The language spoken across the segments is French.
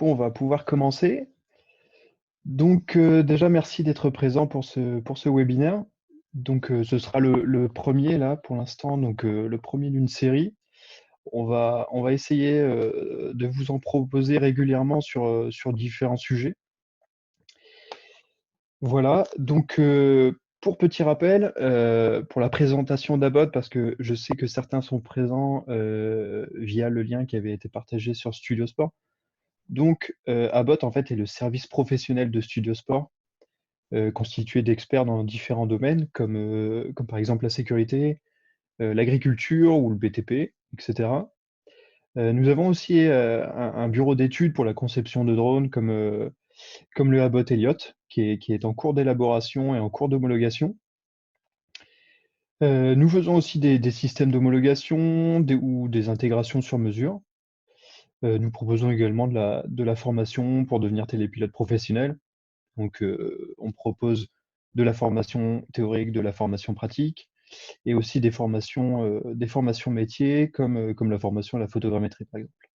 Bon, on va pouvoir commencer. Donc, déjà, merci d'être présent pour ce webinaire. Donc, ce sera le premier là pour l'instant, donc le premier d'une série. On va essayer de vous en proposer régulièrement sur différents sujets. Voilà, donc pour petit rappel, pour la présentation d'Abot, parce que je sais que certains sont présents via le lien qui avait été partagé sur Studio Sport. Donc, Abbott, en fait, est le service professionnel de Studio Sport, constitué d'experts dans différents domaines, comme par exemple la sécurité, l'agriculture ou le BTP, etc. Nous avons aussi un bureau d'études pour la conception de drones, comme le Abbott Elliott, qui est en cours d'élaboration et en cours d'homologation. Nous faisons aussi des systèmes d'homologation ou des intégrations sur mesure. Nous proposons également de la formation pour devenir télépilote professionnel. Donc, on propose de la formation théorique, de la formation pratique et aussi des formations métiers comme la formation à la photogrammétrie, par exemple.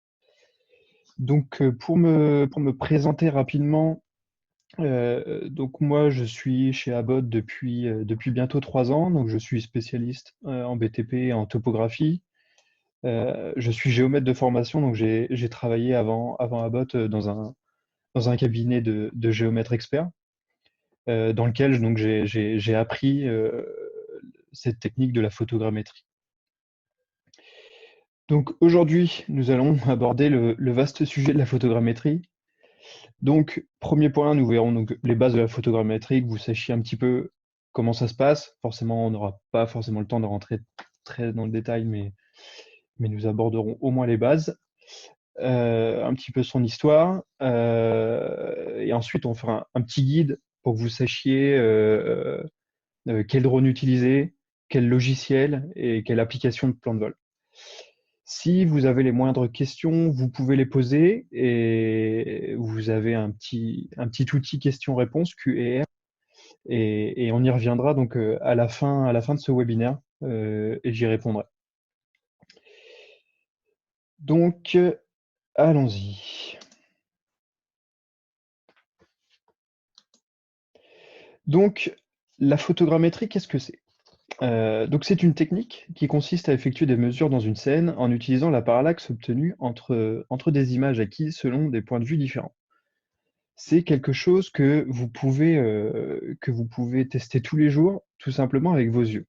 Donc, pour me présenter rapidement, donc moi, je suis chez Abbott depuis bientôt 3 ans. Donc, je suis spécialiste en BTP et en topographie. Je suis géomètre de formation, donc j'ai travaillé avant Abbott dans un cabinet de géomètre expert. Dans lequel donc j'ai appris cette technique de la photogrammétrie. Donc aujourd'hui, nous allons aborder le vaste sujet de la photogrammétrie. Donc, premier point, nous verrons donc les bases de la photogrammétrie, que vous sachiez un petit peu comment ça se passe. Forcément, on n'aura pas forcément le temps de rentrer très dans le détail, mais nous aborderons au moins les bases. Un petit peu son histoire, et ensuite on fera un petit guide pour que vous sachiez quel drone utiliser, quel logiciel et quelle application de plan de vol. Si vous avez les moindres questions, vous pouvez les poser et vous avez un petit outil questions-réponses Q&R et on y reviendra donc à la fin de ce webinaire et j'y répondrai. Donc, allons-y. Donc, la photogrammétrie, qu'est-ce que c'est? Donc c'est une technique qui consiste à effectuer des mesures dans une scène en utilisant la parallaxe obtenue entre des images acquises selon des points de vue différents. C'est quelque chose que vous pouvez tester tous les jours, tout simplement avec vos yeux.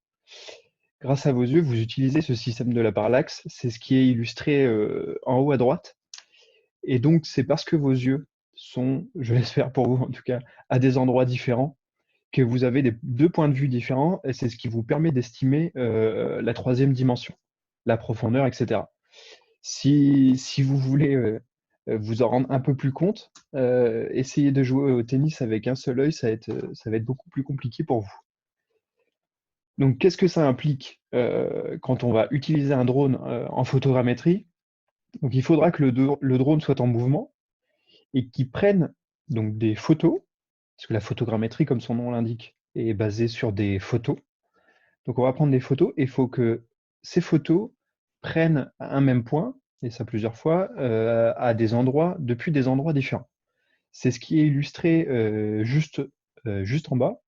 Grâce à vos yeux, vous utilisez ce système de la parallaxe, c'est ce qui est illustré en haut à droite. Et donc c'est parce que vos yeux sont, je l'espère pour vous en tout cas, à des endroits différents, que vous avez deux points de vue différents, et c'est ce qui vous permet d'estimer la troisième dimension, la profondeur, etc. Si vous voulez vous en rendre un peu plus compte, essayez de jouer au tennis avec un seul œil, ça va être beaucoup plus compliqué pour vous. Donc, qu'est-ce que ça implique quand on va utiliser un drone en photogrammétrie? Donc, il faudra que le drone soit en mouvement et qu'il prenne donc des photos, parce que la photogrammétrie, comme son nom l'indique, est basée sur des photos. Donc, on va prendre des photos et il faut que ces photos prennent un même point, et ça plusieurs fois, à des endroits, depuis des endroits différents. C'est ce qui est illustré juste en bas.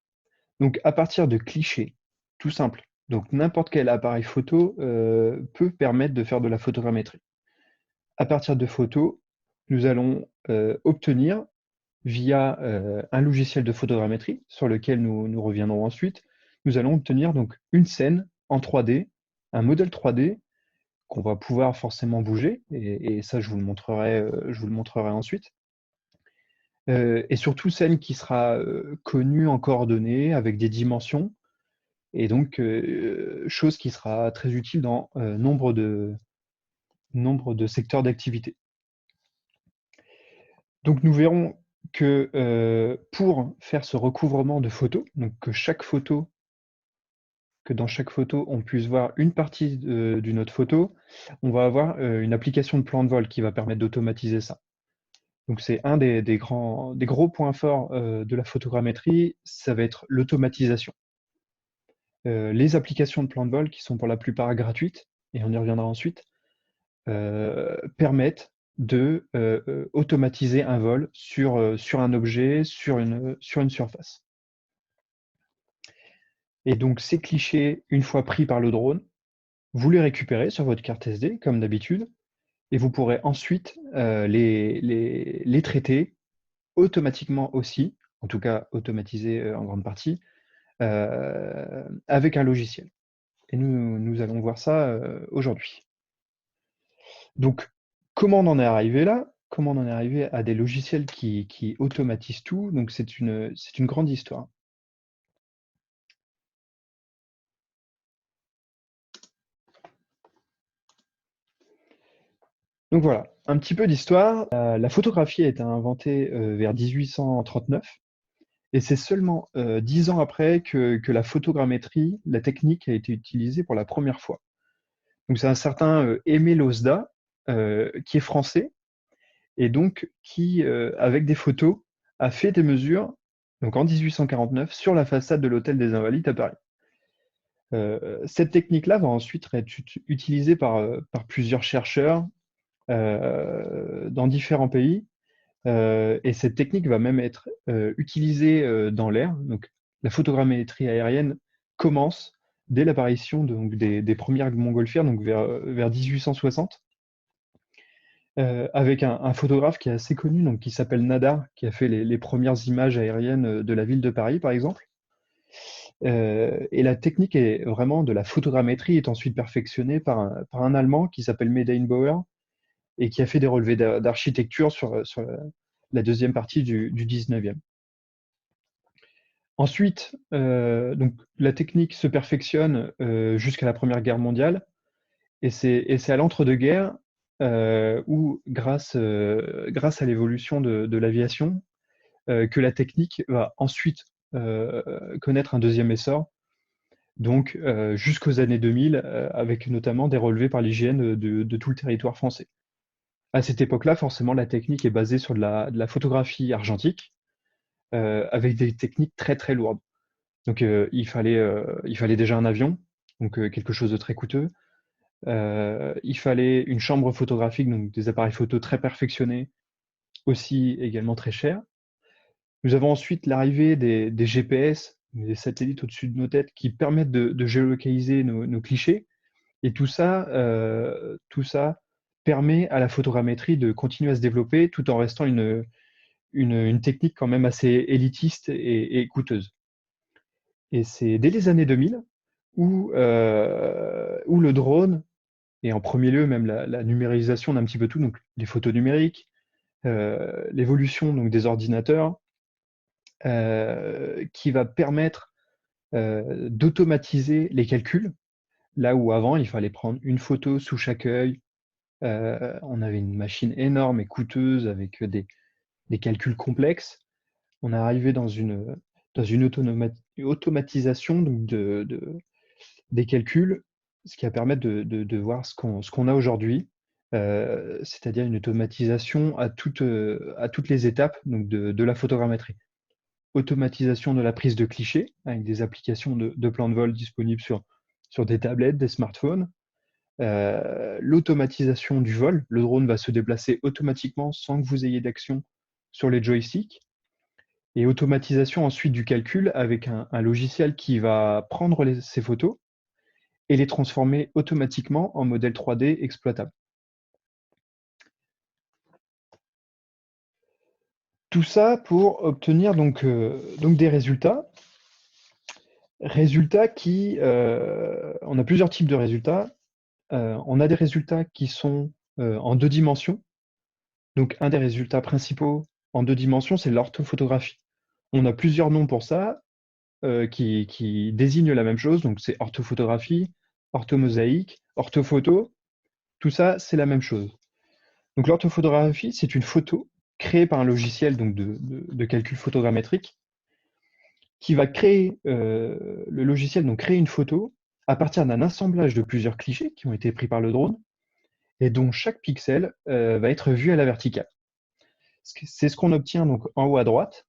Donc, à partir de clichés, tout simple. Donc, n'importe quel appareil photo peut permettre de faire de la photogrammétrie. À partir de photos, nous allons obtenir, via un logiciel de photogrammétrie, sur lequel nous reviendrons ensuite, nous allons obtenir donc une scène en 3D, un modèle 3D qu'on va pouvoir forcément bouger, et ça je vous le montrerai ensuite. Et surtout celle qui sera connue en coordonnées avec des dimensions, et donc chose qui sera très utile dans nombre de secteurs d'activité. Donc nous verrons que pour faire ce recouvrement de photos, donc que dans chaque photo on puisse voir une partie d'une autre photo, on va avoir une application de plan de vol qui va permettre d'automatiser ça. Donc c'est un des gros points forts de la photogrammétrie, ça va être l'automatisation. Les applications de plan de vol, qui sont pour la plupart gratuites, et on y reviendra ensuite, permettent de automatiser un vol sur un objet, sur une surface. Et donc ces clichés, une fois pris par le drone, vous les récupérez sur votre carte SD, comme d'habitude, et vous pourrez ensuite les traiter automatiquement aussi, en tout cas automatisés en grande partie, avec un logiciel. Et nous allons voir ça aujourd'hui. Donc, comment on en est arrivé là? Comment on en est arrivé à des logiciels qui automatisent tout? Donc, c'est une grande histoire. Donc voilà, un petit peu d'histoire. La photographie a été inventée vers 1839 et c'est seulement 10 ans après que la photogrammétrie, la technique, a été utilisée pour la première fois. Donc c'est un certain Aimé Losda, qui est français et donc qui, avec des photos, a fait des mesures, donc en 1849, sur la façade de l'Hôtel des Invalides à Paris. Cette technique-là va ensuite être utilisée par plusieurs chercheurs dans différents pays. Et cette technique va même être utilisée dans l'air. Donc, la photogrammétrie aérienne commence dès l'apparition des premières montgolfières, donc vers 1860, avec un photographe qui est assez connu, donc, qui s'appelle Nadar, qui a fait les premières images aériennes de la ville de Paris, par exemple. Et la technique est vraiment de la photogrammétrie est ensuite perfectionnée par un Allemand qui s'appelle Meidenbauer et qui a fait des relevés d'architecture sur la deuxième partie du 19e. Ensuite, donc, la technique se perfectionne jusqu'à la Première Guerre mondiale, et c'est à l'entre-deux-guerres où, grâce à l'évolution de l'aviation, que la technique va ensuite connaître un deuxième essor, donc jusqu'aux années 2000, avec notamment des relevés par l'IGN de tout le territoire français. À cette époque-là, forcément, la technique est basée sur de la photographie argentique, avec des techniques très très lourdes. Donc il fallait déjà un avion, donc quelque chose de très coûteux. Il fallait une chambre photographique, donc des appareils photo très perfectionnés, aussi également très chers. Nous avons ensuite l'arrivée des GPS, des satellites au-dessus de nos têtes qui permettent de géolocaliser nos clichés. Et tout ça permet à la photogrammétrie de continuer à se développer tout en restant une technique quand même assez élitiste et coûteuse. Et c'est dès les années 2000 où le drone, et en premier lieu même la numérisation d'un petit peu tout, donc les photos numériques, l'évolution donc des ordinateurs, qui va permettre d'automatiser les calculs, là où avant il fallait prendre une photo sous chaque œil. On avait une machine énorme et coûteuse avec des calculs complexes. On est arrivé dans une automatisation donc des calculs, ce qui va permettre de voir ce qu'on a aujourd'hui, c'est-à-dire une automatisation à toutes les étapes donc de la photogrammétrie. Automatisation de la prise de clichés avec des applications de plans de vol disponibles sur des tablettes, des smartphones. L'automatisation du vol, le drone va se déplacer automatiquement sans que vous ayez d'action sur les joysticks. Et automatisation ensuite du calcul avec un logiciel qui va prendre ces photos et les transformer automatiquement en modèle 3D exploitable. Tout ça pour obtenir donc des résultats. Résultats on a plusieurs types de résultats. On a des résultats qui sont en deux dimensions. Donc un des résultats principaux en deux dimensions, c'est l'orthophotographie. On a plusieurs noms pour ça qui désignent la même chose. Donc c'est orthophotographie, orthomosaïque, orthophoto. Tout ça, c'est la même chose. Donc l'orthophotographie, c'est une photo créée par un logiciel donc de calcul photogrammétrique qui va créer, le logiciel donc créer une photo à partir d'un assemblage de plusieurs clichés qui ont été pris par le drone et dont chaque pixel va être vu à la verticale. C'est ce qu'on obtient donc en haut à droite.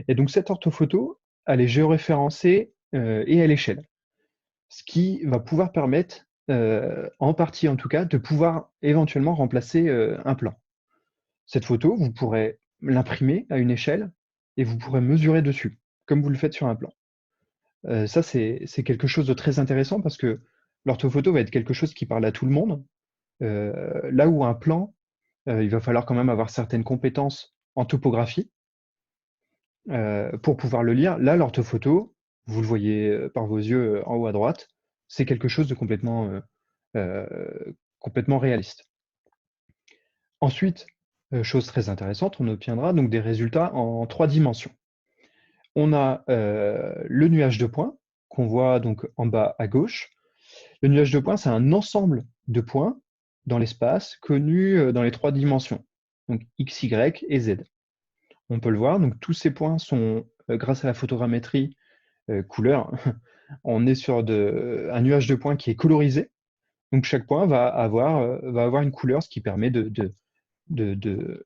Et donc cette orthophoto, elle est géoréférencée et à l'échelle, ce qui va pouvoir permettre en partie en tout cas, de pouvoir éventuellement remplacer un plan. Cette photo, vous pourrez l'imprimer à une échelle et vous pourrez mesurer dessus, comme vous le faites sur un plan. Ça, c'est quelque chose de très intéressant parce que l'orthophoto va être quelque chose qui parle à tout le monde, là où un plan, il va falloir quand même avoir certaines compétences en topographie pour pouvoir le lire. Là, l'orthophoto, vous le voyez par vos yeux en haut à droite, c'est quelque chose de complètement réaliste. Ensuite, chose très intéressante, on obtiendra donc des résultats en 3 dimensions. On a le nuage de points qu'on voit donc en bas à gauche. Le nuage de points, c'est un ensemble de points dans l'espace connus dans les 3 dimensions, donc X, Y et Z. On peut le voir, donc tous ces points sont, grâce à la photogrammétrie couleur, on est sur un nuage de points qui est colorisé. Donc chaque point va avoir une couleur, ce qui permet de, de,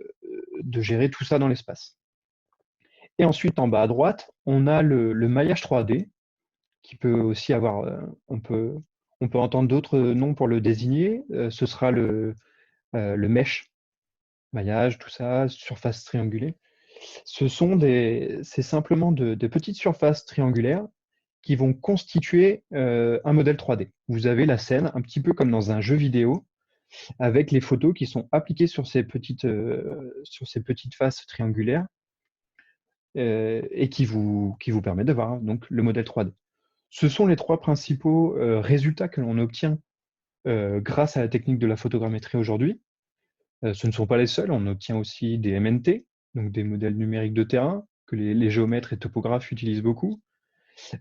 de gérer tout ça dans l'espace. Et ensuite, en bas à droite, on a le maillage 3D, qui peut aussi avoir, on peut entendre d'autres noms pour le désigner. Ce sera le mesh, maillage, tout ça, surface triangulée. C'est simplement de petites surfaces triangulaires qui vont constituer un modèle 3D. Vous avez la scène, un petit peu comme dans un jeu vidéo, avec les photos qui sont appliquées sur ces petites faces triangulaires et qui vous permettent de voir donc, le modèle 3D. Ce sont les 3 principaux résultats que l'on obtient grâce à la technique de la photogrammétrie aujourd'hui. Ce ne sont pas les seuls, on obtient aussi des MNT, donc des modèles numériques de terrain, que les géomètres et topographes utilisent beaucoup.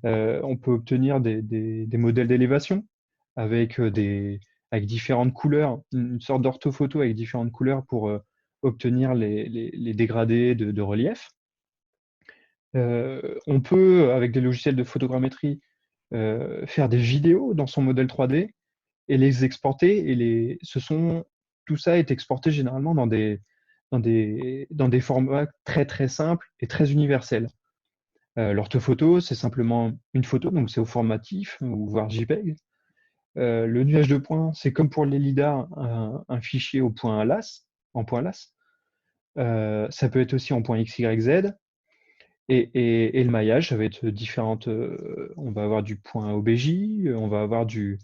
On peut obtenir des modèles d'élévation avec différentes couleurs, une sorte d'orthophoto avec différentes couleurs pour obtenir les dégradés de relief. On peut, avec des logiciels de photogrammétrie, faire des vidéos dans son modèle 3D et les exporter. Tout ça est exporté généralement dans des formats très très simples et très universels. L'orthophoto, c'est simplement une photo, donc c'est au formatif ou voire JPEG. Le nuage de points, c'est comme pour les lidars, un fichier en point LAS. Ça peut être aussi en point XYZ. Et le maillage, ça va être différentes. On va avoir du point OBJ, on va avoir du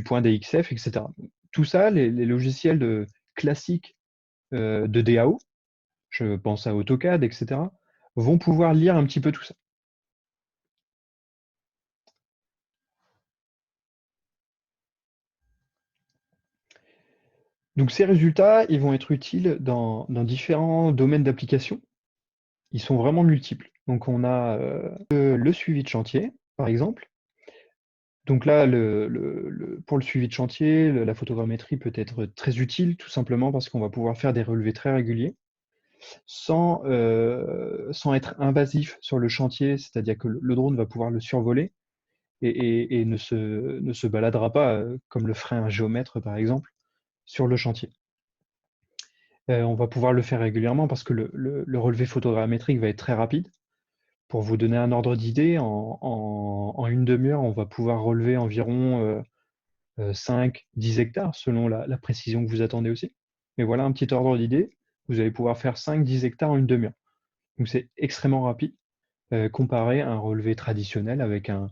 point DXF, etc. Tout ça, les logiciels classiques de DAO, je pense à AutoCAD, etc., vont pouvoir lire un petit peu tout ça. Donc ces résultats, ils vont être utiles dans différents domaines d'application. Ils sont vraiment multiples. Donc on a le suivi de chantier, par exemple. Donc là, pour le suivi de chantier, la photogrammétrie peut être très utile, tout simplement parce qu'on va pouvoir faire des relevés très réguliers sans être invasif sur le chantier, c'est-à-dire que le drone va pouvoir le survoler et ne se baladera pas, comme le ferait un géomètre, par exemple, sur le chantier. On va pouvoir le faire régulièrement parce que le relevé photogrammétrique va être très rapide. Pour vous donner un ordre d'idée, en une demi-heure, on va pouvoir relever environ 5-10 hectares selon la précision que vous attendez aussi. Mais voilà un petit ordre d'idée. Vous allez pouvoir faire 5-10 hectares en une demi-heure. Donc c'est extrêmement rapide comparé à un relevé traditionnel avec un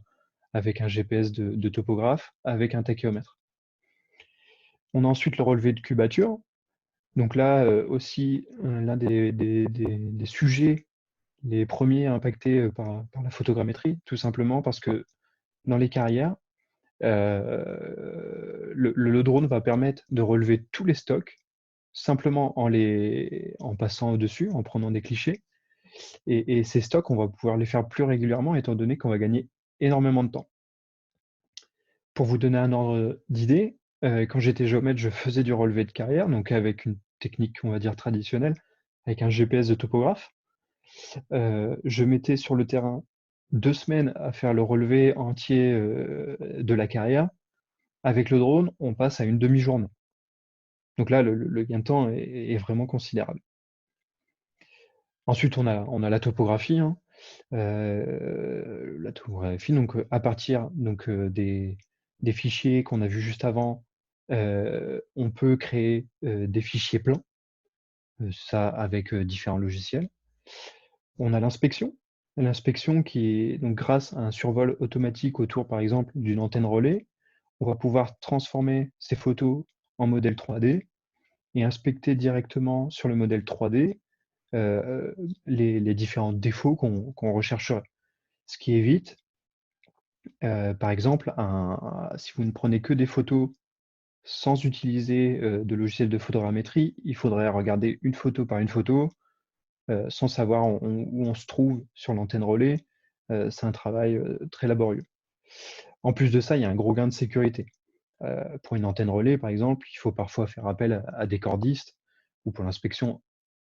GPS de topographe, avec un tachéomètre. On a ensuite le relevé de cubature. Donc là aussi, l'un des sujets les premiers impactés par la photogrammétrie, tout simplement parce que dans les carrières, le drone va permettre de relever tous les stocks simplement en passant au-dessus, en prenant des clichés. Et ces stocks, on va pouvoir les faire plus régulièrement étant donné qu'on va gagner énormément de temps. Pour vous donner un ordre d'idée, quand j'étais géomètre, je faisais du relevé de carrière, donc avec une technique, on va dire, traditionnelle, avec un GPS de topographe. Je mettais sur le terrain 2 semaines à faire le relevé entier de la carrière. Avec le drone, on passe à une demi-journée. Donc là, le gain de temps est vraiment considérable. Ensuite, on a la topographie, hein. La topographie, donc à partir donc, des fichiers qu'on a vus juste avant, on peut créer, des fichiers plans, ça avec, différents logiciels. On a l'inspection. L'inspection qui est donc grâce à un survol automatique autour, par exemple, d'une antenne relais, on va pouvoir transformer ces photos en modèle 3D et inspecter directement sur le modèle 3D, les différents défauts qu'on rechercherait. Ce qui évite, par exemple, si vous ne prenez que des photos sans utiliser, de logiciel de photogrammétrie, il faudrait regarder une photo par une photo, sans savoir où on se trouve sur l'antenne relais. C'est un travail, très laborieux. En plus de ça, il y a un gros gain de sécurité. Pour une antenne relais, par exemple, il faut parfois faire appel à des cordistes ou pour l'inspection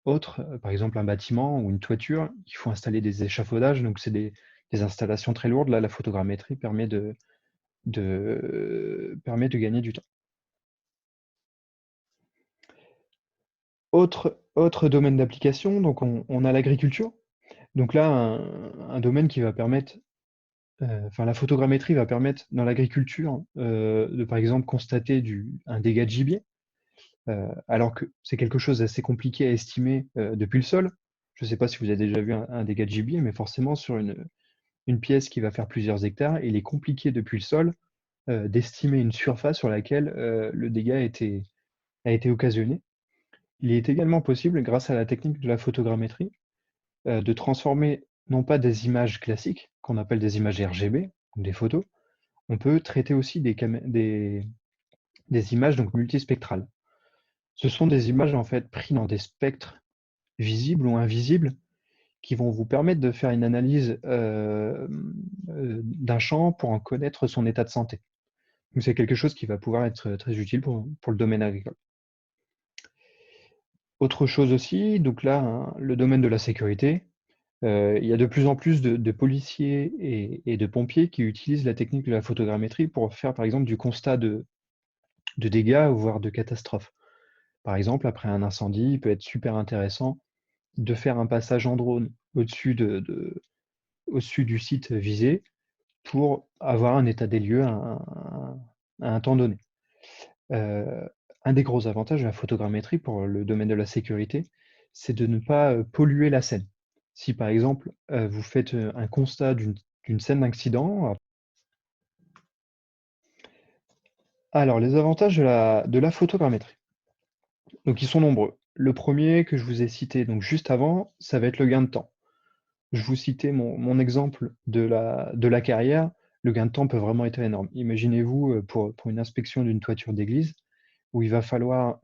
autre, par exemple un bâtiment ou une toiture, il faut installer des échafaudages, donc c'est des installations très lourdes. Là, la photogrammétrie permet de gagner du temps. Autre domaine d'application, donc on a l'agriculture. Donc là, un domaine qui va permettre, enfin la photogrammétrie va permettre dans l'agriculture, de par exemple constater un dégât de gibier, alors que c'est quelque chose d'assez compliqué à estimer, depuis le sol. Je ne sais pas si vous avez déjà vu un dégât de gibier, mais forcément sur une pièce qui va faire plusieurs hectares, il est compliqué depuis le sol, d'estimer une surface sur laquelle, le dégât a été occasionné. Il est également possible, grâce à la technique de la photogrammétrie, de transformer non pas des images classiques, qu'on appelle des images RGB, donc des photos, on peut traiter aussi des images donc multispectrales. Ce sont des images en fait prises dans des spectres visibles ou invisibles qui vont vous permettre de faire une analyse d'un champ pour en connaître son état de santé. Donc c'est quelque chose qui va pouvoir être très utile pour le domaine agricole. Autre chose aussi, donc là, hein, le domaine de la sécurité. Il y a de plus en plus de policiers et de pompiers qui utilisent la technique de la photogrammétrie pour faire, par exemple, du constat de dégâts, voire de catastrophes. Par exemple, après un incendie, il peut être super intéressant de faire un passage en drone au-dessus du site visé pour avoir un état des lieux à un temps donné. Un des gros avantages de la photogrammétrie pour le domaine de la sécurité, c'est de ne pas, polluer la scène. Si par exemple, vous faites, un constat d'une scène d'accident, alors les avantages de la photogrammétrie, donc ils sont nombreux. Le premier que je vous ai cité donc juste avant, ça va être le gain de temps. Je vous citais mon exemple de la carrière, le gain de temps peut vraiment être énorme. Imaginez-vous, pour une inspection d'une toiture d'église où il va falloir,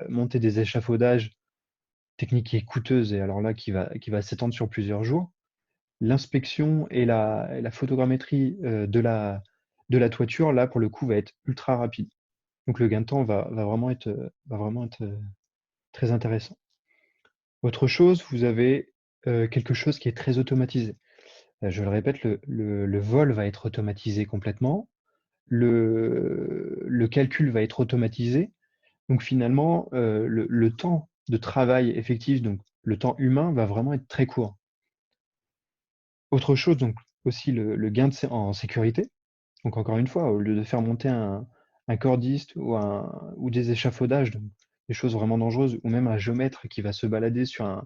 monter des échafaudages, technique qui est coûteuse et alors là qui va s'étendre sur plusieurs jours. L'inspection et la photogrammétrie, de la toiture, là, pour le coup, va être ultra rapide. Donc le gain de temps va vraiment être très intéressant. Autre chose, vous avez, quelque chose qui est très automatisé. Je le répète, le vol va être automatisé complètement. Le calcul va être automatisé. Donc finalement, le temps de travail effectif, donc le temps humain, va vraiment être très court. Autre chose, donc aussi le gain en sécurité. Donc encore une fois, au lieu de faire monter un cordiste ou des échafaudages, donc des choses vraiment dangereuses, ou même un géomètre qui va se balader sur un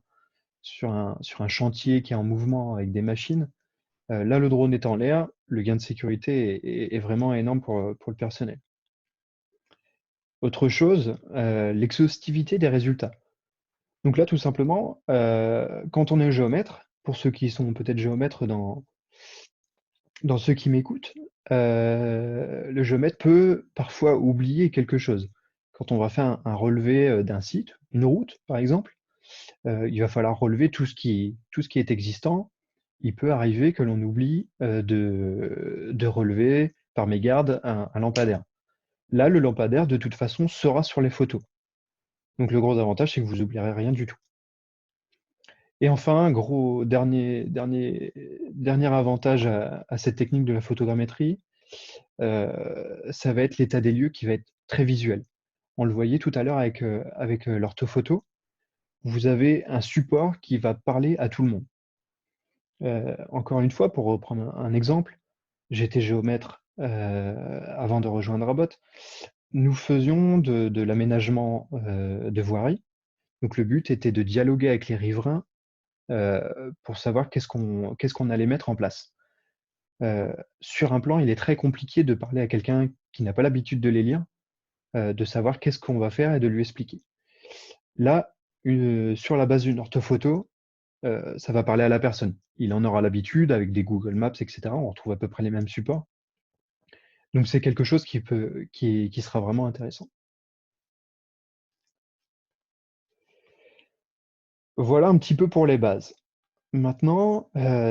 chantier qui est en mouvement avec des machines, là, le drone est en l'air, le gain de sécurité est vraiment énorme pour le personnel. Autre chose, l'exhaustivité des résultats. Donc là, tout simplement, quand on est géomètre, pour ceux qui sont peut-être géomètres dans ceux qui m'écoutent, le géomètre peut parfois oublier quelque chose. Quand on va faire un relevé, d'un site, une route par exemple, il va falloir relever tout ce qui est existant. Il peut arriver que l'on oublie, de relever par mégarde un lampadaire. Là, le lampadaire, de toute façon, sera sur les photos. Donc le gros avantage, c'est que vous oublierez rien du tout. Et enfin, gros dernier avantage à cette technique de la photogrammétrie, ça va être l'état des lieux qui va être très visuel. On le voyait tout à l'heure avec l'orthophoto. Vous avez un support qui va parler à tout le monde. Encore une fois, pour reprendre un exemple, j'étais géomètre avant de rejoindre Rabot, nous faisions de l'aménagement de voirie. Donc le but était de dialoguer avec les riverains pour savoir qu'est-ce qu'on allait mettre en place. Sur un plan, il est très compliqué de parler à quelqu'un qui n'a pas l'habitude de les lire, de savoir qu'est-ce qu'on va faire et de lui expliquer. Là, sur la base d'une orthophoto, ça va parler à la personne. Il en aura l'habitude avec des Google Maps, etc. On retrouve à peu près les mêmes supports. Donc c'est quelque chose qui sera vraiment intéressant. Voilà un petit peu pour les bases. Maintenant,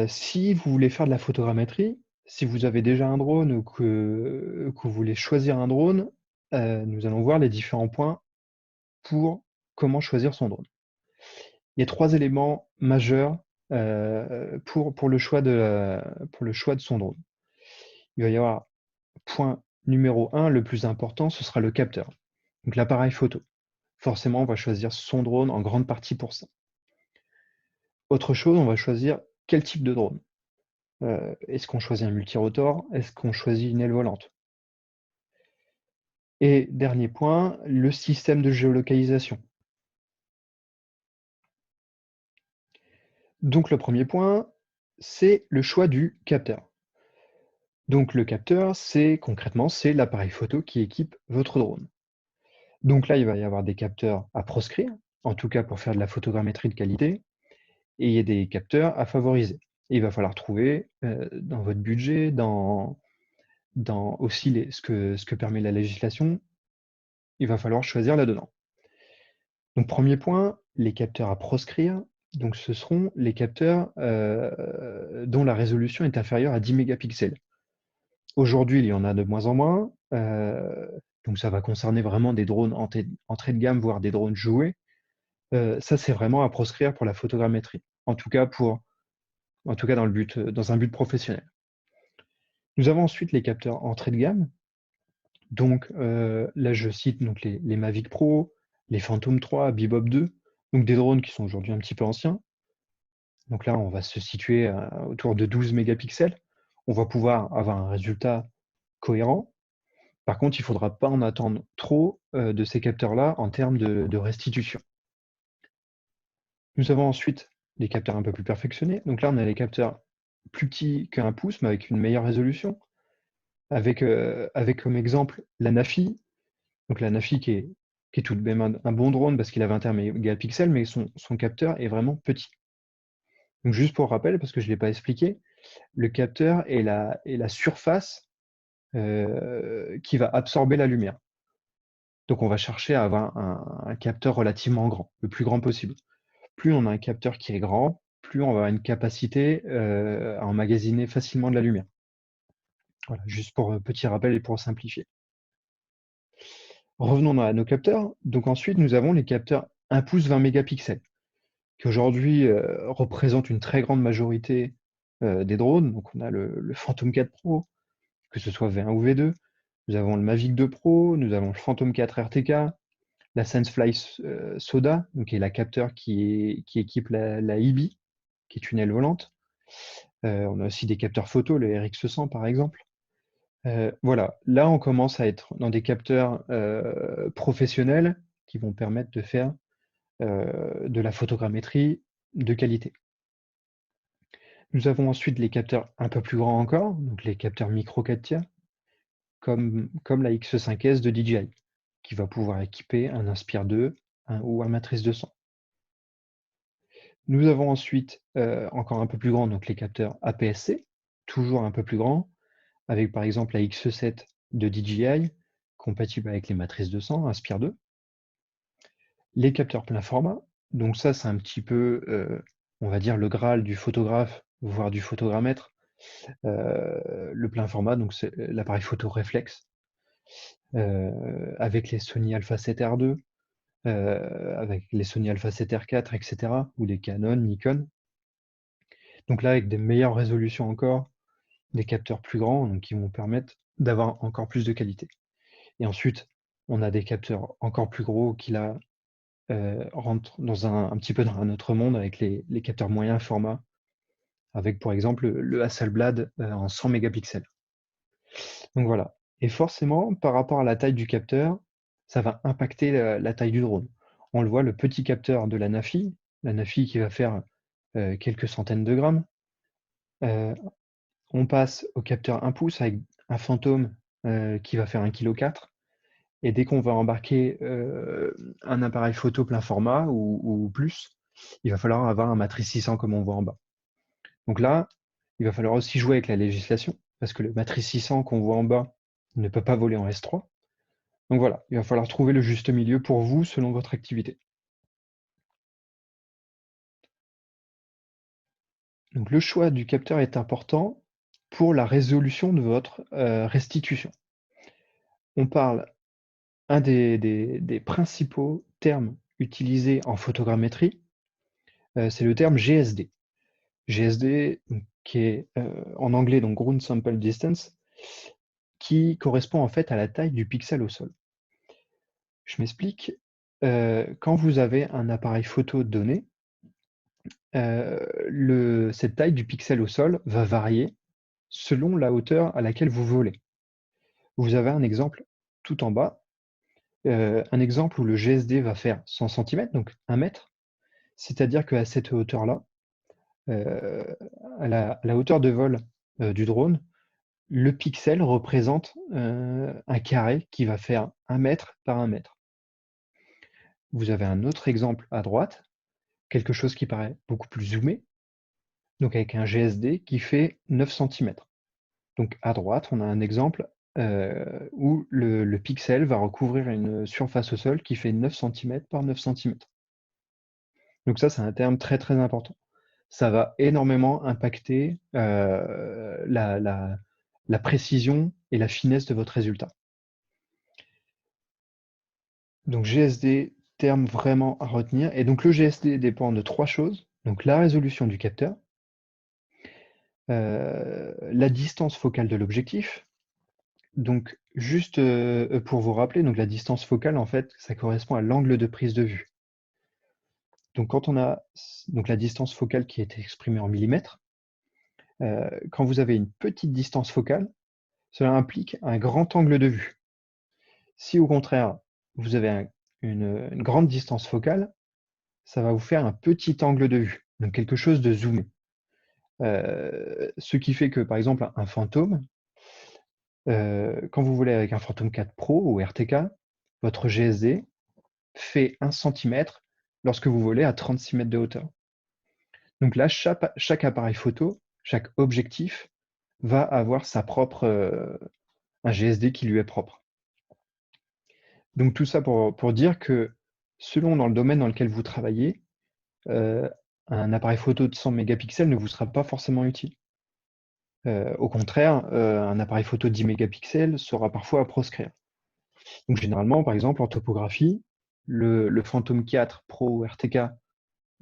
si vous voulez faire de la photogrammétrie, si vous avez déjà un drone ou que vous voulez choisir un drone, nous allons voir les différents points pour comment choisir son drone. Il y a 3 éléments majeurs, pour le choix de son drone. Il va y avoir point numéro 1, le plus important, ce sera le capteur, donc l'appareil photo. Forcément, on va choisir son drone en grande partie pour ça. Autre chose, on va choisir quel type de drone. Est-ce qu'on choisit un multirotor? Est-ce qu'on choisit une aile volante? Et dernier point, le système de géolocalisation. Donc le premier point, c'est le choix du capteur. Donc le capteur, concrètement, c'est l'appareil photo qui équipe votre drone. Donc là, il va y avoir des capteurs à proscrire, en tout cas pour faire de la photogrammétrie de qualité, et il y a des capteurs à favoriser. Et il va falloir trouver dans votre budget, dans aussi ce que permet la législation, il va falloir choisir là-dedans. Donc premier point, les capteurs à proscrire. Donc ce seront les capteurs dont la résolution est inférieure à 10 mégapixels. Aujourd'hui, il y en a de moins en moins. Donc ça va concerner vraiment des drones entrée de gamme, voire des drones jouets. Ça, c'est vraiment à proscrire pour la photogrammétrie. En tout cas, dans un but professionnel. Nous avons ensuite les capteurs entrée de gamme. Donc là, je cite donc les Mavic Pro, les Phantom 3, Bebop 2, donc des drones qui sont aujourd'hui un petit peu anciens. Donc là, on va se situer autour de 12 mégapixels. On va pouvoir avoir un résultat cohérent. Par contre, il ne faudra pas en attendre trop de ces capteurs-là en termes de restitution. Nous avons ensuite des capteurs un peu plus perfectionnés. Donc là, on a les capteurs plus petits qu'1 pouce, mais avec une meilleure résolution. Avec comme exemple la Nafi. Donc la Nafi qui est tout de même un bon drone parce qu'il a 21 mégapixels, mais son capteur est vraiment petit. Donc juste pour rappel, parce que je ne l'ai pas expliqué, le capteur est la surface qui va absorber la lumière. Donc on va chercher à avoir un capteur relativement grand, le plus grand possible. Plus on a un capteur qui est grand, plus on va avoir une capacité à emmagasiner facilement de la lumière. Voilà, juste pour petit rappel et pour simplifier. Revenons à nos capteurs. Donc ensuite, nous avons les capteurs 1 pouce 20 mégapixels, qui aujourd'hui représentent une très grande majorité des drones. Donc on a le Phantom 4 Pro, que ce soit V1 ou V2. Nous avons le Mavic 2 Pro, nous avons le Phantom 4 RTK, la Sensefly Soda, donc qui est la capteur qui équipe la IBI, qui est une aile volante. On a aussi des capteurs photo, le RX100 par exemple. Voilà, là on commence à être dans des capteurs professionnels qui vont permettre de faire de la photogrammétrie de qualité. Nous avons ensuite les capteurs un peu plus grands encore, donc les capteurs micro 4 tiers, comme la X5S de DJI, qui va pouvoir équiper un Inspire 2 ou un Matrice 200. Nous avons ensuite encore un peu plus grand, donc les capteurs APS-C, toujours un peu plus grands, avec par exemple la X7 de DJI, compatible avec les Matrice 200, Inspire 2. Les capteurs plein format, donc ça c'est un petit peu, on va dire, le Graal du photographe, voire du photogrammètre. Le plein format, donc c'est l'appareil photo réflexe, avec les Sony Alpha 7R2, avec les Sony Alpha 7R4, etc., ou les Canon, Nikon. Donc là, avec des meilleures résolutions encore, des capteurs plus grands, donc qui vont permettre d'avoir encore plus de qualité. Et ensuite, on a des capteurs encore plus gros qui là rentrent dans un petit peu dans un autre monde avec les capteurs moyens format, avec par exemple le Hasselblad en 100 mégapixels. Donc voilà. Et forcément, par rapport à la taille du capteur, ça va impacter la taille du drone. On le voit, le petit capteur de la NAFI qui va faire quelques centaines de grammes. Euh, on passe au capteur 1 pouce avec un Phantom qui va faire 1,4 kg. Et dès qu'on va embarquer un appareil photo plein format ou plus, il va falloir avoir un matrice 600 comme on voit en bas. Donc là, il va falloir aussi jouer avec la législation, parce que le matrice 600 qu'on voit en bas ne peut pas voler en S3. Donc voilà, il va falloir trouver le juste milieu pour vous selon votre activité. Donc le choix du capteur est important pour la résolution de votre restitution. On parle, un des principaux termes utilisés en photogrammétrie, c'est le terme GSD. GSD, qui est en anglais donc Ground Sample Distance, qui correspond en fait à la taille du pixel au sol. Je m'explique. Quand vous avez un appareil photo donné, cette taille du pixel au sol va varier selon la hauteur à laquelle vous volez. Vous avez un exemple tout en bas, un exemple où le GSD va faire 100 cm, donc 1 mètre, c'est-à-dire qu'à cette hauteur-là, à la hauteur de vol du drone, le pixel représente un carré qui va faire 1 mètre par 1 mètre. Vous avez un autre exemple à droite, quelque chose qui paraît beaucoup plus zoomé, donc avec un GSD qui fait 9 cm. Donc à droite, on a un exemple où le pixel va recouvrir une surface au sol qui fait 9 cm par 9 cm. Donc ça, c'est un terme très très important. Ça va énormément impacter la précision et la finesse de votre résultat. Donc GSD, terme vraiment à retenir. Et donc le GSD dépend de 3 choses. Donc la résolution du capteur, la distance focale de l'objectif. Donc juste pour vous rappeler, donc la distance focale, en fait, ça correspond à l'angle de prise de vue. Donc quand on a donc la distance focale qui est exprimée en millimètres, quand vous avez une petite distance focale, cela implique un grand angle de vue. Si au contraire, vous avez une grande distance focale, ça va vous faire un petit angle de vue, donc quelque chose de zoomé. Ce qui fait que, par exemple, un Phantom, quand vous volez avec un Phantom 4 Pro ou RTK, votre GSD fait 1 centimètre lorsque vous volez à 36 mètres de hauteur. Donc là, chaque appareil photo, chaque objectif va avoir un GSD qui lui est propre. Donc tout ça pour dire que selon dans le domaine dans lequel vous travaillez, un appareil photo de 100 mégapixels ne vous sera pas forcément utile. Au contraire, un appareil photo de 10 mégapixels sera parfois à proscrire. Donc généralement, par exemple, en topographie, le Phantom 4 Pro RTK,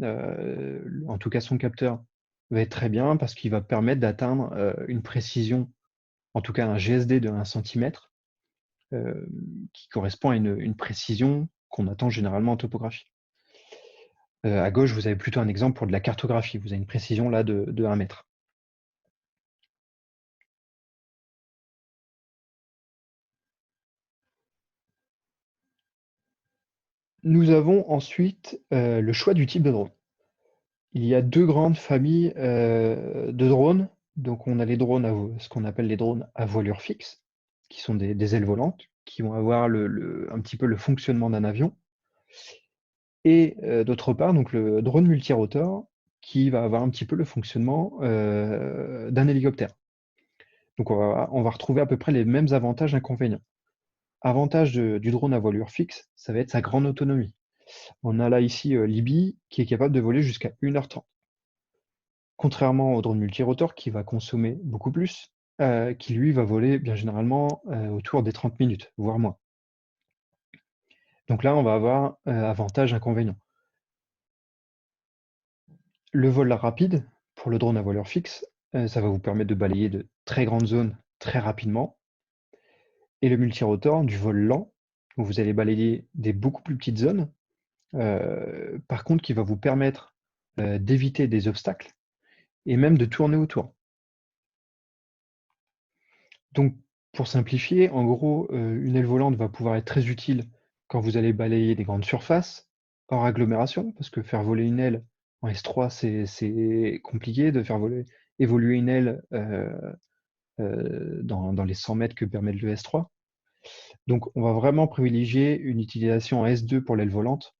en tout cas son capteur, va être très bien parce qu'il va permettre d'atteindre une précision, en tout cas un GSD de 1 cm, qui correspond à une précision qu'on attend généralement en topographie. À gauche, vous avez plutôt un exemple pour de la cartographie. Vous avez une précision là de 1 mètre. Nous avons ensuite le choix du type de drone. Il y a 2 grandes familles de drones. Donc on a les drones ce qu'on appelle les drones à voilure fixe, qui sont des ailes volantes, qui vont avoir un petit peu le fonctionnement d'un avion. Et d'autre part, donc le drone multirotor, qui va avoir un petit peu le fonctionnement d'un hélicoptère. Donc on va retrouver à peu près les mêmes avantages et inconvénients. Avantage du drone à voilure fixe, ça va être sa grande autonomie. On a là ici Libye qui est capable de voler jusqu'à 1h30. Contrairement au drone multirotor qui va consommer beaucoup plus, qui lui va voler bien généralement autour des 30 minutes, voire moins. Donc là, on va avoir avantage, inconvénient. Le vol rapide, pour le drone à voilure fixe, ça va vous permettre de balayer de très grandes zones très rapidement. Et le multirotor, du vol lent, où vous allez balayer des beaucoup plus petites zones, par contre qui va vous permettre d'éviter des obstacles et même de tourner autour. Donc Pour simplifier, en gros, une aile volante va pouvoir être très utile quand vous allez balayer des grandes surfaces, hors agglomération, parce que faire voler une aile en S3, c'est compliqué de faire évoluer une aile dans les 100 mètres que permet le S3. Donc, on va vraiment privilégier une utilisation en S2 pour l'aile volante,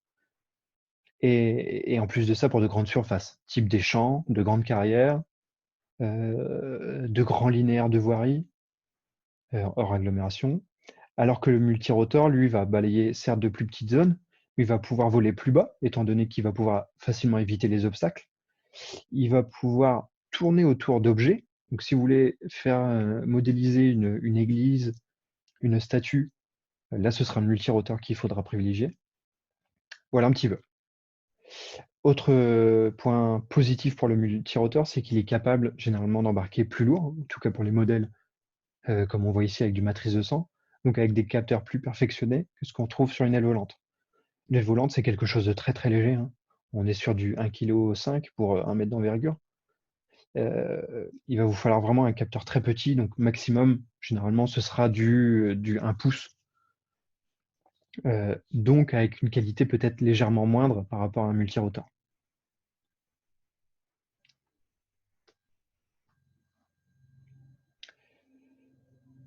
et en plus de ça, pour de grandes surfaces, type des champs, de grandes carrières, de grands linéaires de voirie, hors agglomération. Alors que le multirotor, lui, va balayer certes de plus petites zones, mais il va pouvoir voler plus bas, étant donné qu'il va pouvoir facilement éviter les obstacles. Il va pouvoir tourner autour d'objets. Donc, si vous voulez faire modéliser une église, une statue, là, ce sera le multirotor qu'il faudra privilégier. Voilà un petit peu. Autre point positif pour le multirotor, c'est qu'il est capable généralement d'embarquer plus lourd, en tout cas pour les modèles comme on voit ici avec du matrice de sang, donc avec des capteurs plus perfectionnés que ce qu'on trouve sur une aile volante. L'aile volante, c'est quelque chose de très très léger, hein. On est sur du 1,5 kg pour 1 mètre d'envergure. Il va vous falloir vraiment un capteur très petit, donc maximum, généralement, ce sera du 1 pouce. Donc avec une qualité peut-être légèrement moindre par rapport à un multirotor.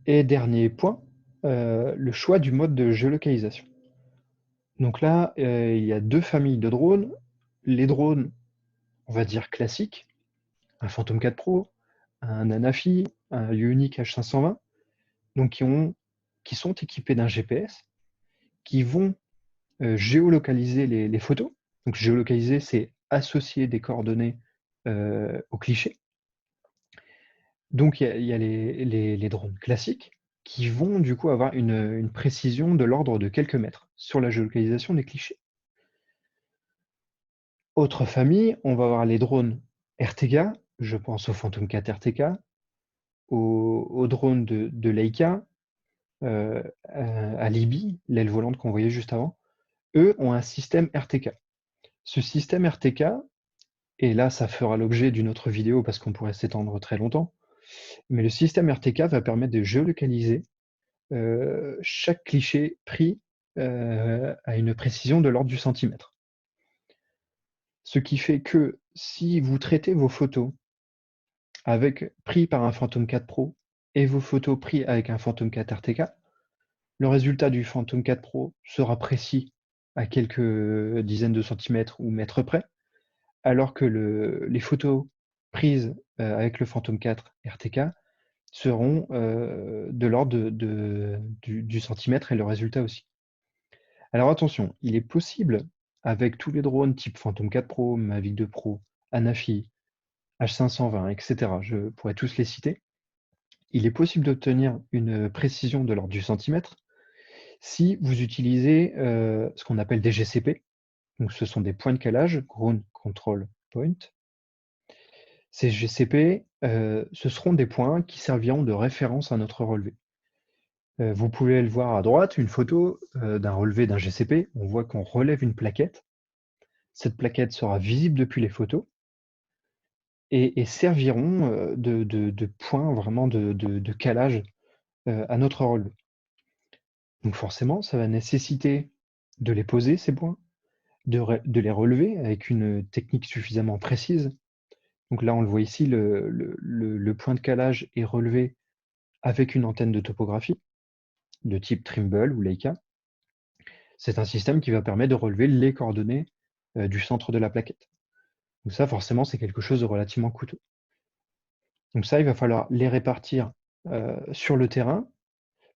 Et dernier point, le choix du mode de géolocalisation. Donc là, il y a 2 familles de drones. Les drones, on va dire classiques, un Phantom 4 Pro, un Anafi, un Ioniq H520, donc qui sont équipés d'un GPS, qui vont géolocaliser les photos. Donc géolocaliser, c'est associer des coordonnées au cliché. Donc il y a les drones classiques qui vont du coup avoir une précision de l'ordre de quelques mètres sur la géolocalisation des clichés. Autre famille, on va avoir les drones RTK, je pense au Phantom 4 RTK, aux drones de Leica, à Libye, l'aile volante qu'on voyait juste avant. Eux ont un système RTK. Ce système RTK, et là ça fera l'objet d'une autre vidéo parce qu'on pourrait s'étendre très longtemps, mais le système RTK va permettre de géolocaliser chaque cliché pris à une précision de l'ordre du centimètre. Ce qui fait que si vous traitez vos photos pris par un Phantom 4 Pro et vos photos prises avec un Phantom 4 RTK, le résultat du Phantom 4 Pro sera précis à quelques dizaines de centimètres ou mètres près, alors que les photos prises avec le Phantom 4 RTK seront de l'ordre du centimètre et le résultat aussi. Alors attention, il est possible, avec tous les drones type Phantom 4 Pro, Mavic 2 Pro, Anafi, H520, etc., je pourrais tous les citer, il est possible d'obtenir une précision de l'ordre du centimètre si vous utilisez ce qu'on appelle des GCP. Donc ce sont des points de calage, Ground Control Point. Ces GCP, ce seront des points qui serviront de référence à notre relevé. Vous pouvez le voir à droite, une photo d'un relevé d'un GCP. On voit qu'on relève une plaquette. Cette plaquette sera visible depuis les photos et serviront de point vraiment de calage à notre relevé. Donc forcément, ça va nécessiter de les poser, ces points, de les relever avec une technique suffisamment précise. Donc là, on le voit ici, le point de calage est relevé avec une antenne de topographie de type Trimble ou Leica. C'est un système qui va permettre de relever les coordonnées du centre de la plaquette. Donc ça, forcément, c'est quelque chose de relativement coûteux. Donc ça, il va falloir les répartir sur le terrain.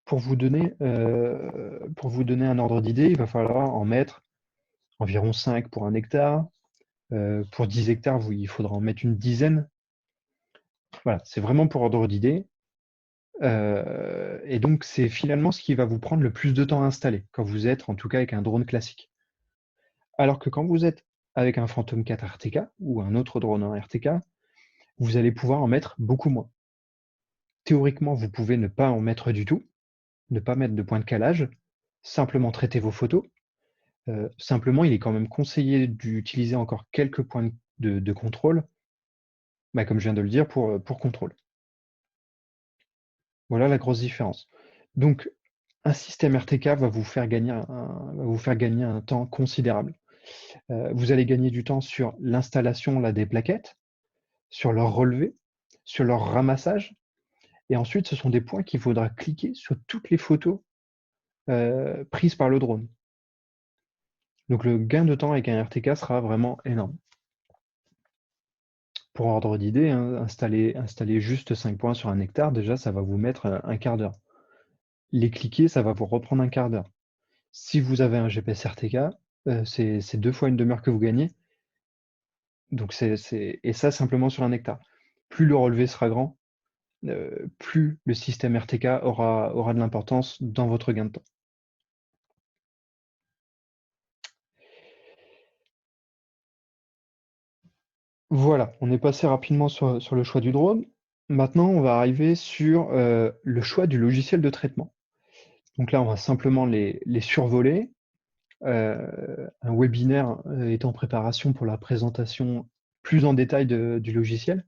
Pour vous donner un ordre d'idée, il va falloir en mettre environ 5 pour 1 hectare. Pour 10 hectares, il faudra en mettre une dizaine. Voilà, c'est vraiment pour ordre d'idée. Et donc, c'est finalement ce qui va vous prendre le plus de temps à installer, quand vous êtes en tout cas avec un drone classique. Alors que quand vous êtes avec un Phantom 4 RTK ou un autre drone en RTK, vous allez pouvoir en mettre beaucoup moins. Théoriquement, vous pouvez ne pas en mettre du tout, ne pas mettre de point de calage, simplement traiter vos photos. Simplement, il est quand même conseillé d'utiliser encore quelques points de contrôle, comme je viens de le dire, pour contrôle. Voilà la grosse différence. Donc, un système RTK va vous faire gagner un temps considérable. Vous allez gagner du temps sur l'installation là, des plaquettes, sur leur relevé, sur leur ramassage. Et ensuite, ce sont des points qu'il faudra cliquer sur toutes les photos prises par le drone. Donc le gain de temps avec un RTK sera vraiment énorme. Pour ordre d'idée, hein, installer juste 5 points sur un hectare, déjà, ça va vous mettre un quart d'heure. Les cliquer, ça va vous reprendre un quart d'heure. Si vous avez un GPS RTK, c'est 2 fois une demi-heure que vous gagnez. Donc et ça simplement sur un hectare. Plus le relevé sera grand, plus le système RTK aura de l'importance dans votre gain de temps. Voilà, on est passé rapidement sur le choix du drone. Maintenant, on va arriver sur le choix du logiciel de traitement. Donc là, on va simplement les survoler. Un webinaire est en préparation pour la présentation plus en détail du logiciel.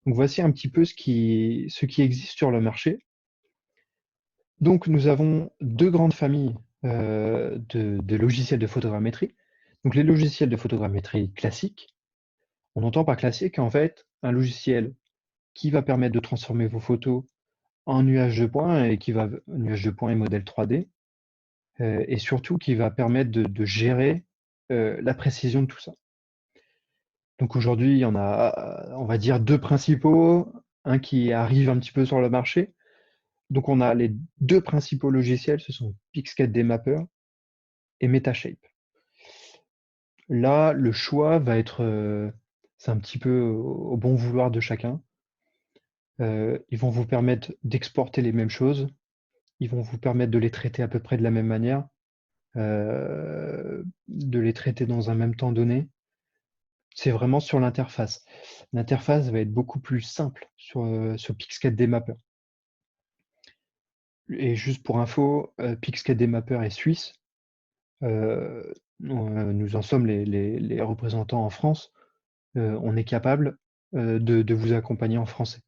Donc voici un petit peu ce qui existe sur le marché. Donc nous avons deux grandes familles de logiciels de photogrammétrie. Donc les logiciels de photogrammétrie classiques. On entend par classique en fait un logiciel qui va permettre de transformer vos photos en nuage de points et nuage de points et modèle 3D, et surtout qui va permettre de gérer la précision de tout ça. Donc aujourd'hui, il y en a, on va dire, deux principaux, un qui arrive un petit peu sur le marché. Donc on a les deux principaux logiciels, ce sont Pixel Mapper et Metashape. Là, le choix va être, c'est un petit peu au bon vouloir de chacun. Ils vont vous permettre d'exporter les mêmes choses, ils vont vous permettre de les traiter à peu près de la même manière, de les traiter dans un même temps donné. C'est vraiment sur l'interface. L'interface va être beaucoup plus simple sur Pixel Mapper. Et juste pour info, Pixel Mapper est suisse. Nous en sommes les représentants en France. On est capable de vous accompagner en français.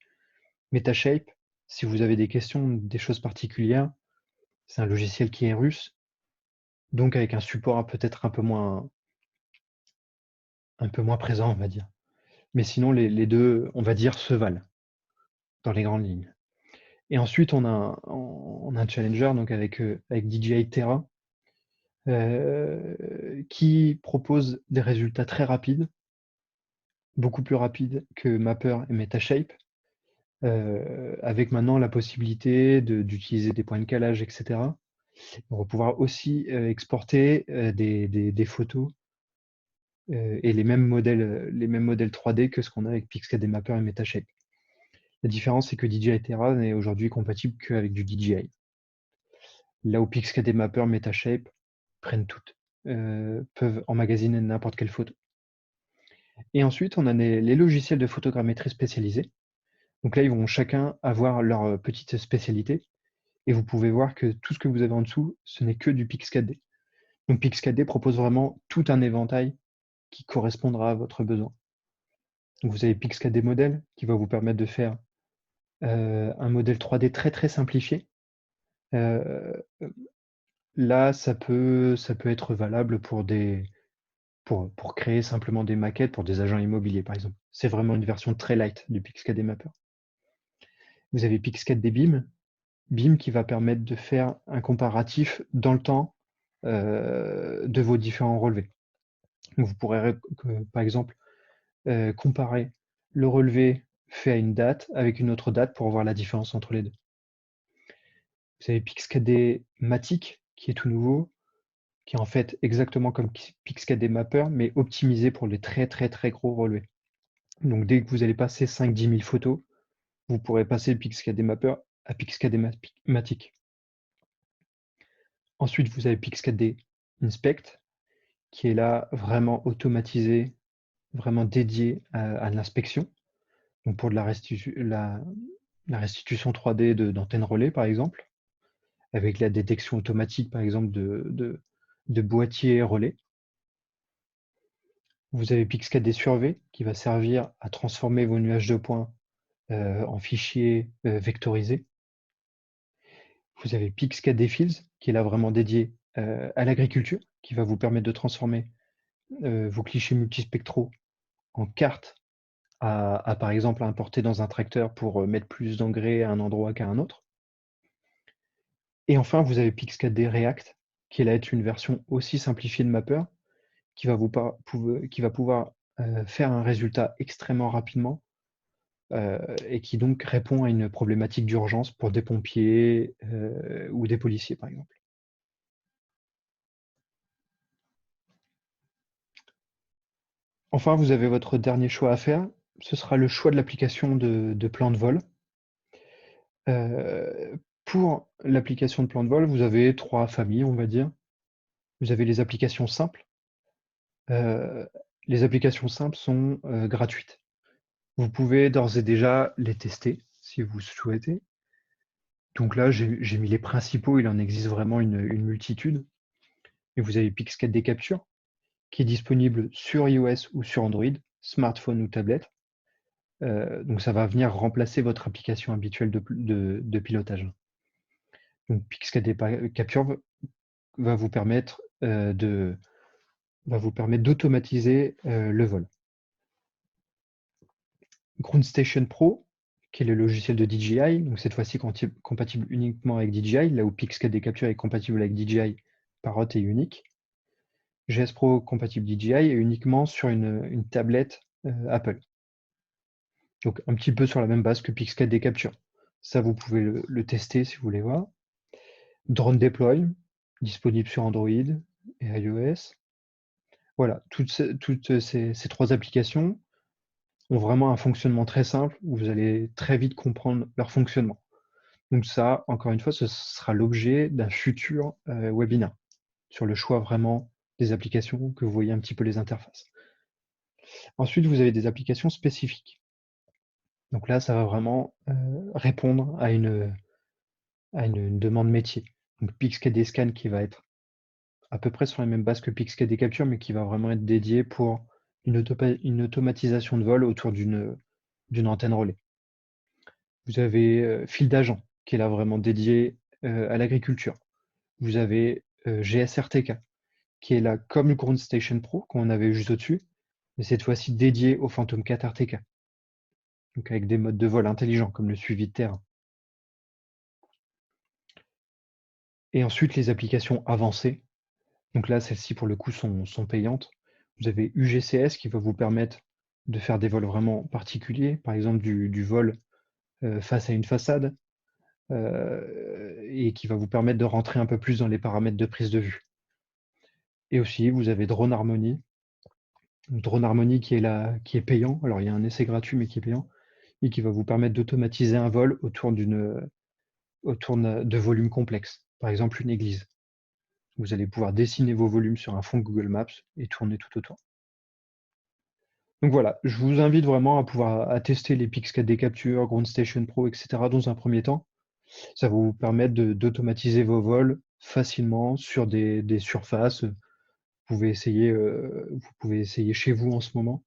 Metashape, si vous avez des questions, des choses particulières, c'est un logiciel qui est russe, donc avec un support peut-être un peu moins présent, on va dire. Mais sinon, les deux, on va dire, se valent dans les grandes lignes. Et ensuite, on a un challenger donc avec DJI Terra qui propose des résultats très rapides, beaucoup plus rapides que Mapper et Metashape, avec maintenant la possibilité d'utiliser des points de calage, etc. On va pouvoir aussi exporter des photos et les mêmes modèles 3D que ce qu'on a avec Pixel Mapper et Metashape. La différence, c'est que DJI Terra n'est aujourd'hui compatible qu'avec du DJI. Là où Pixel Mapper, Metashape prennent toutes, peuvent emmagasiner n'importe quelle photo. Et ensuite, on a les logiciels de photogrammétrie spécialisés. Donc là, ils vont chacun avoir leur petite spécialité. Et vous pouvez voir que tout ce que vous avez en dessous, ce n'est que du Pix4D. Donc Pix4D propose vraiment tout un éventail qui correspondra à votre besoin. Donc vous avez Pix4D modèle qui va vous permettre de faire un modèle 3D très très simplifié. Euh, Là, ça peut être valable pour créer simplement des maquettes pour des agents immobiliers, par exemple. C'est vraiment une version très light du Pix4D Mapper. Vous avez Pix4D BIM qui va permettre de faire un comparatif dans le temps de vos différents relevés. Donc vous pourrez, par exemple, comparer le relevé fait à une date avec une autre date pour voir la différence entre les deux. Vous avez Pix4D Matic qui est tout nouveau, qui est en fait exactement comme Pix4D Mapper, mais optimisé pour les très très très gros relevés. Donc dès que vous allez passer 5-10 000 photos, vous pourrez passer le Pix4D Mapper à Pix4D Matic. Ensuite, vous avez Pix4D Inspect, qui est là vraiment automatisé, vraiment dédié à l'inspection. Donc pour de la restitution 3D d'antennes relais, par exemple, avec la détection automatique, par exemple, de boîtiers relais. Vous avez Pix4D Survey, qui va servir à transformer vos nuages de points en fichiers vectorisés. Vous avez Pixcadet Fields, qui est là vraiment dédié à l'agriculture, qui va vous permettre de transformer vos clichés multispectraux en cartes par exemple, à importer dans un tracteur pour mettre plus d'engrais à un endroit qu'à un autre. Et enfin, vous avez Pixcadet React, qui est là être une version aussi simplifiée de Mapper, qui va, qui va pouvoir faire un résultat extrêmement rapidement et qui donc répond à une problématique d'urgence pour des pompiers ou des policiers, par exemple. Enfin, vous avez votre dernier choix à faire. Ce sera le choix de l'application de plan de vol. Pour l'application de plan de vol, vous avez 3 familles, on va dire. Vous avez les applications simples. Les applications simples sont gratuites. Vous pouvez d'ores et déjà les tester si vous souhaitez. Donc là, j'ai mis les principaux, il en existe vraiment une multitude. Et vous avez Pixcadet Capture, qui est disponible sur iOS ou sur Android, smartphone ou tablette. Donc ça va venir remplacer votre application habituelle de pilotage. Donc Pixcadet Capture va vous permettre d'automatiser le vol. Ground Station Pro, qui est le logiciel de DJI, donc cette fois-ci compatible uniquement avec DJI, là où Pixcadet Capture est compatible avec DJI, Parrot est unique. GS Pro compatible DJI et uniquement sur une tablette Apple. Donc un petit peu sur la même base que Pixcadet Capture. Ça, vous pouvez le tester si vous voulez voir. Drone Deploy, disponible sur Android et iOS. Voilà, toutes ces 3 applications ont vraiment un fonctionnement très simple où vous allez très vite comprendre leur fonctionnement. Donc ça, encore une fois, ce sera l'objet d'un futur webinaire sur le choix vraiment des applications, que vous voyez un petit peu les interfaces. Ensuite, vous avez des applications spécifiques. Donc là, ça va vraiment répondre à une demande métier. Donc Pixcadet Scan qui va être à peu près sur la même base que Pixcadet Capture, mais qui va vraiment être dédié pour une automatisation de vol autour d'une antenne relais. Vous avez Fil d'agent, qui est là vraiment dédié à l'agriculture. Vous avez GSRTK, qui est là comme le Ground Station Pro, qu'on avait juste au-dessus, mais cette fois-ci dédié au Phantom 4 RTK. Donc avec des modes de vol intelligents, comme le suivi de terrain. Et ensuite, les applications avancées. Donc là, celles-ci, pour le coup, sont payantes. Vous avez UGCS qui va vous permettre de faire des vols vraiment particuliers, par exemple du vol face à une façade, et qui va vous permettre de rentrer un peu plus dans les paramètres de prise de vue. Et aussi, vous avez Drone Harmony. Drone Harmony qui est payant. Alors, il y a un essai gratuit, mais qui est payant, et qui va vous permettre d'automatiser un vol autour de volumes complexes. Par exemple, une église. Vous allez pouvoir dessiner vos volumes sur un fond Google Maps et tourner tout autour. Donc voilà, je vous invite vraiment à tester les Pixcadet Capture, Ground Station Pro, etc. dans un premier temps. Ça va vous permettre d'automatiser vos vols facilement sur des surfaces. Vous pouvez essayer chez vous en ce moment.